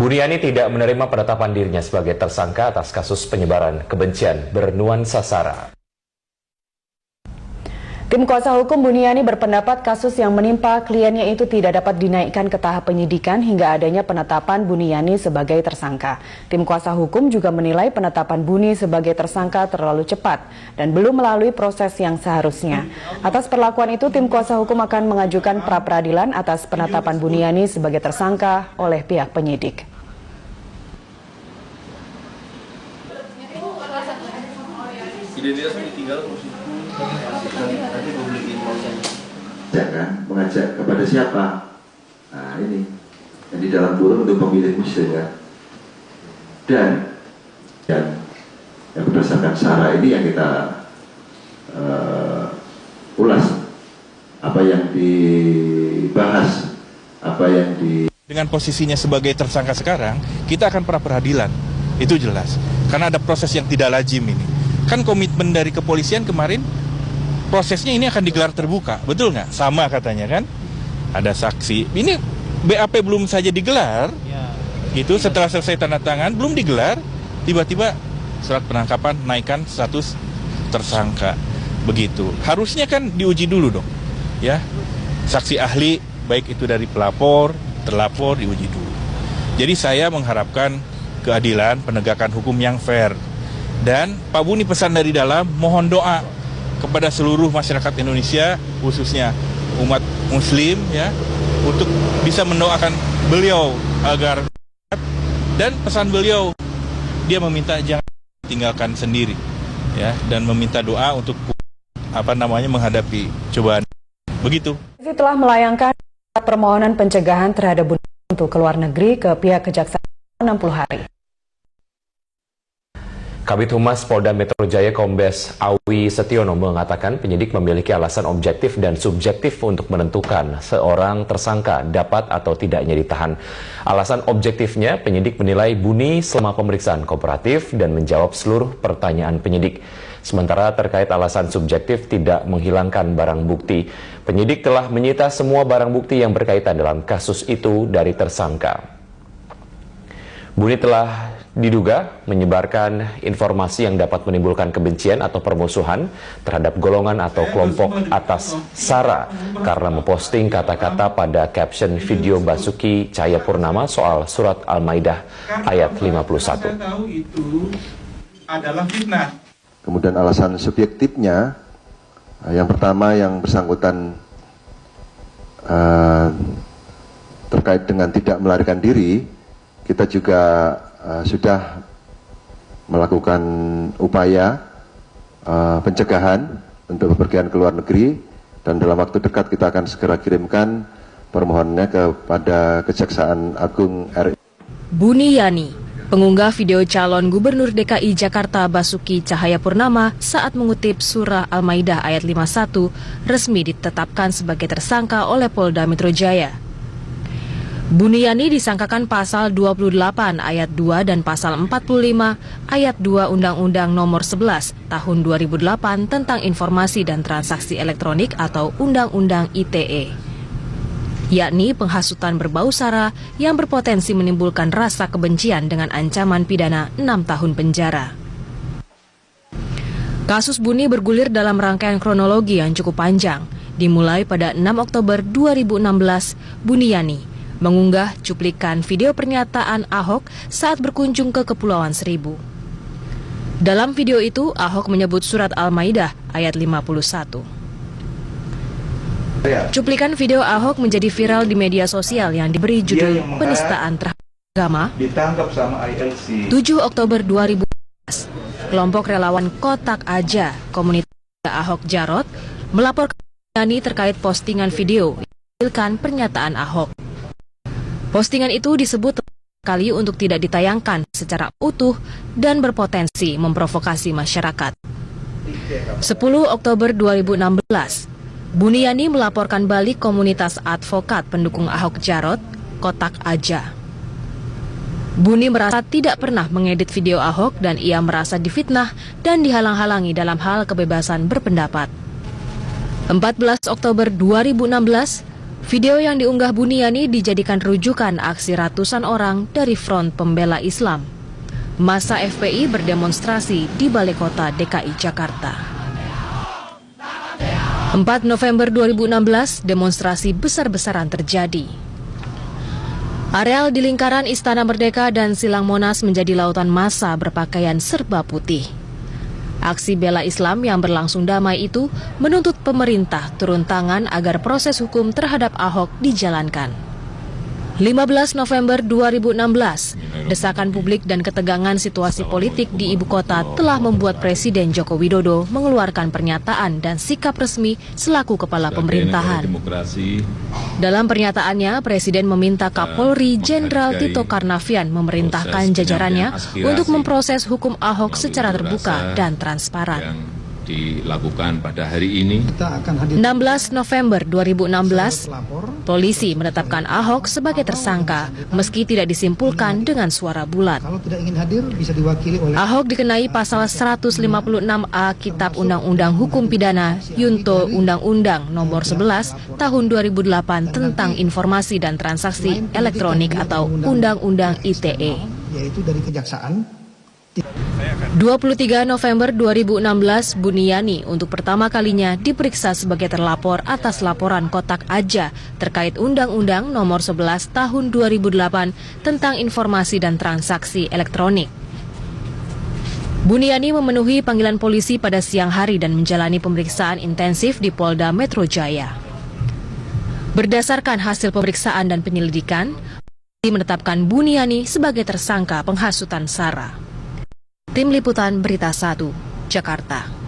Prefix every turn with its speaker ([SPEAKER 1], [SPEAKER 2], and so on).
[SPEAKER 1] Buniani tidak menerima penetapan dirinya sebagai tersangka atas kasus penyebaran kebencian bernuansa SARA.
[SPEAKER 2] Tim kuasa hukum Buniani berpendapat kasus yang menimpa kliennya itu tidak dapat dinaikkan ke tahap penyidikan hingga adanya penetapan Buniani sebagai tersangka. Tim kuasa hukum juga menilai penetapan Buni sebagai tersangka terlalu cepat dan belum melalui proses yang seharusnya. Atas perlakuan itu, tim kuasa hukum akan mengajukan pra-peradilan atas penetapan Buniani sebagai tersangka oleh pihak penyidik.
[SPEAKER 3] Mengajak kepada siapa? Nah ini yang di dalam kurung untuk pemilih muslim ya. Dan yang berdasarkan SARA ini yang kita ulas apa yang dibahas, apa yang
[SPEAKER 4] dengan posisinya sebagai tersangka sekarang, kita akan pra-peradilan. Itu jelas. Karena ada proses yang tidak lazim ini. Kan komitmen dari kepolisian kemarin, prosesnya ini akan digelar terbuka, betul nggak? Sama katanya kan? Ada saksi. Ini BAP belum saja digelar, gitu. Setelah selesai tanda tangan, belum digelar, tiba-tiba surat penangkapan naikkan status tersangka, begitu. Harusnya kan diuji dulu dong, ya. Saksi ahli, baik itu dari pelapor, terlapor, diuji dulu. Jadi saya mengharapkan keadilan, penegakan hukum yang fair. Dan Pak Buni pesan dari dalam, mohon doa kepada seluruh masyarakat Indonesia, khususnya umat muslim ya, untuk bisa mendoakan beliau agar, dan pesan beliau, dia meminta jangan tinggalkan sendiri ya, dan meminta doa untuk menghadapi cobaan. Begitu.
[SPEAKER 2] Telah melayangkan permohonan pencegahan terhadap Buni untuk keluar negeri ke pihak kejaksaan 60 hari.
[SPEAKER 1] Kabid Humas Polda Metro Jaya Kombes Awi Setiono mengatakan penyidik memiliki alasan objektif dan subjektif untuk menentukan seorang tersangka dapat atau tidaknya ditahan. Alasan objektifnya, penyidik menilai Buni selama pemeriksaan kooperatif dan menjawab seluruh pertanyaan penyidik. Sementara terkait alasan subjektif tidak menghilangkan barang bukti, penyidik telah menyita semua barang bukti yang berkaitan dalam kasus itu dari tersangka. Buni telah diduga menyebarkan informasi yang dapat menimbulkan kebencian atau permusuhan terhadap golongan atau kelompok atas SARA karena memposting kata-kata pada caption video Basuki Cahayapurnama soal surat Al-Maidah ayat 51.
[SPEAKER 3] Kemudian alasan subjektifnya, yang pertama yang bersangkutan terkait dengan tidak melarikan diri, kita juga sudah melakukan upaya pencegahan untuk bepergian ke luar negeri, dan dalam waktu dekat kita akan segera kirimkan permohonannya kepada Kejaksaan Agung RI.
[SPEAKER 5] Buniani, pengunggah video calon Gubernur DKI Jakarta Basuki Cahayapurnama saat mengutip surah Al-Maidah ayat 51, resmi ditetapkan sebagai tersangka oleh Polda Metro Jaya. Buniani disangkakan pasal 28 ayat 2 dan pasal 45 ayat 2 Undang-Undang Nomor 11 Tahun 2008 tentang Informasi dan Transaksi Elektronik atau Undang-Undang ITE, yakni penghasutan berbau sara yang berpotensi menimbulkan rasa kebencian dengan ancaman pidana 6 tahun penjara. Kasus Buni bergulir dalam rangkaian kronologi yang cukup panjang. Dimulai pada 6 Oktober 2016, Buniani mengunggah cuplikan video pernyataan Ahok saat berkunjung ke Kepulauan Seribu. Dalam video itu, Ahok menyebut surat Al-Maidah ayat 51. Cuplikan video Ahok menjadi viral di media sosial yang diberi judul penistaan terhadap agama. 7 Oktober 2012, kelompok relawan Kotak Aja, komunitas Ahok Jarot, melaporkan Buniani terkait postingan video yang menampilkan pernyataan Ahok. Postingan itu disebut kali untuk tidak ditayangkan secara utuh dan berpotensi memprovokasi masyarakat. 10 Oktober 2016, Buniani melaporkan balik komunitas advokat pendukung Ahok Jarot, Kotak Aja. Buni merasa tidak pernah mengedit video Ahok dan ia merasa difitnah dan dihalang-halangi dalam hal kebebasan berpendapat. 14 Oktober 2016, Video yang diunggah Buniani dijadikan rujukan aksi ratusan orang dari Front Pembela Islam. Massa FPI berdemonstrasi di Balai Kota DKI Jakarta. 4 November 2016, demonstrasi besar-besaran terjadi. Areal di lingkaran Istana Merdeka dan Silang Monas menjadi lautan massa berpakaian serba putih. Aksi bela Islam yang berlangsung damai itu menuntut pemerintah turun tangan agar proses hukum terhadap Ahok dijalankan. 15 November 2016, desakan publik dan ketegangan situasi politik di ibu kota telah membuat Presiden Joko Widodo mengeluarkan pernyataan dan sikap resmi selaku kepala pemerintahan. Dalam pernyataannya, Presiden meminta Kapolri Jenderal Tito Karnavian memerintahkan jajarannya untuk memproses hukum Ahok secara terbuka dan transparan.
[SPEAKER 6] Dilakukan pada hari ini.
[SPEAKER 5] 16 November 2016, polisi menetapkan Ahok sebagai tersangka meski tidak disimpulkan dengan suara bulat. Ahok dikenai pasal 156A Kitab Undang-Undang Hukum Pidana Yunto Undang-Undang Nomor 11 Tahun 2008 tentang Informasi dan Transaksi Elektronik atau Undang-Undang ITE.
[SPEAKER 7] Yaitu dari Kejaksaan.
[SPEAKER 5] 23 November 2016, Buniani untuk pertama kalinya diperiksa sebagai terlapor atas laporan Kotak Aja terkait Undang-Undang Nomor 11 Tahun 2008 tentang Informasi dan Transaksi Elektronik. Buniani memenuhi panggilan polisi pada siang hari dan menjalani pemeriksaan intensif di Polda Metro Jaya. Berdasarkan hasil pemeriksaan dan penyelidikan, polisi menetapkan Buniani sebagai tersangka penghasutan SARA. Tim Liputan Berita 1, Jakarta.